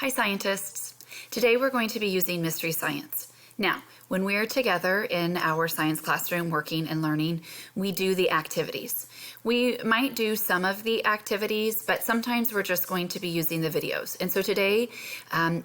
Hi scientists! Today we're going to be using Mystery Science. Now, when we're together in our science classroom working and learning, we do the activities. We might do some of the activities, but sometimes we're just going to be using the videos. And so today,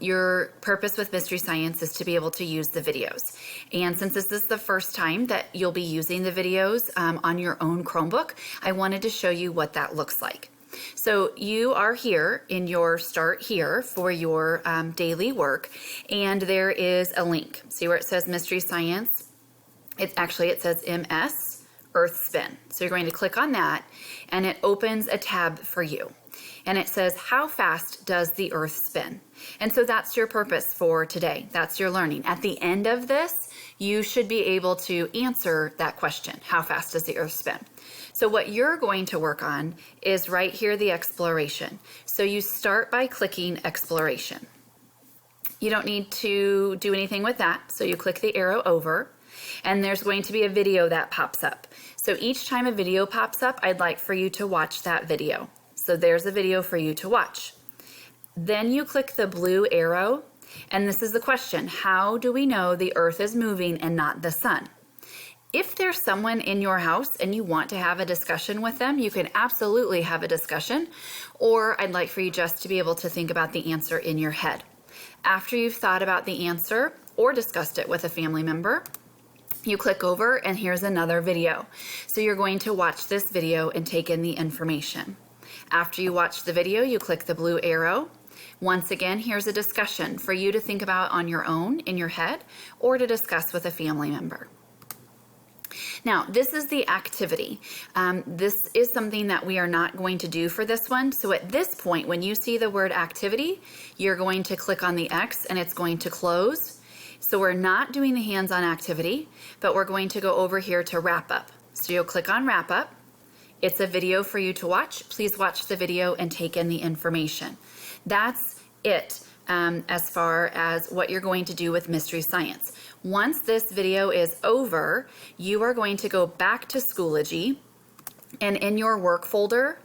your purpose with Mystery Science is to be able to use the videos. And since this is the first time that you'll be using the videos on your own Chromebook, I wanted to show you what that looks like. So you are here in your start here for your daily work, and there is a link. See where it says Mystery Science? It says MS Earth Spin. So you're going to click on that, and it opens a tab for you. And it says, how fast does the Earth spin? And so that's your purpose for today. That's your learning. At the end of this, you should be able to answer that question. How fast does the Earth spin? So what you're going to work on is right here, the exploration. So you start by clicking exploration. You don't need to do anything with that. So you click the arrow over, and there's going to be a video that pops up. So each time a video pops up, I'd like for you to watch that video. So there's a video for you to watch. Then you click the blue arrow, and this is the question: how do we know the Earth is moving and not the sun? If there's someone in your house and you want to have a discussion with them, you can absolutely have a discussion, or I'd like for you just to be able to think about the answer in your head. After you've thought about the answer or discussed it with a family member, you click over, and here's another video. So you're going to watch this video and take in the information. After you watch the video, you click the blue arrow. Once again, here's a discussion for you to think about on your own in your head, or to discuss with a family member. Now, this is the activity. This is something that we are not going to do for this one. So at this point, when you see the word activity, you're going to click on the X and it's going to close. So we're not doing the hands-on activity, but we're going to go over here to wrap up. So you'll click on wrap up. It's a video for you to watch. Please watch the video and take in the information. That's it as far as what you're going to do with Mystery Science. Once this video is over, you are going to go back to Schoology, and in your work folder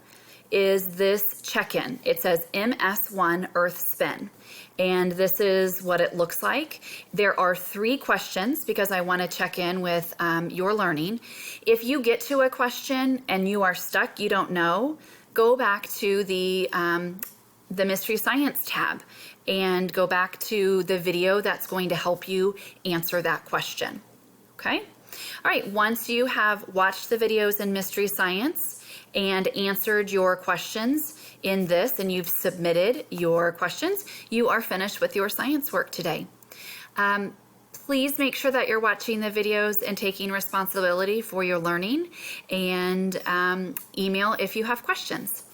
is this check-in. It says MS1 Earth Spin, and this is what it looks like. There are 3 questions because I want to check in with your learning. If you get to a question and you are stuck, you don't know, go back to the Mystery Science tab and go back to the video that's going to help you answer that question. Okay? All right, once you have watched the videos in Mystery Science and answered your questions in this, and you've submitted your questions, you are finished with your science work today. Please make sure that you're watching the videos and taking responsibility for your learning, and email if you have questions.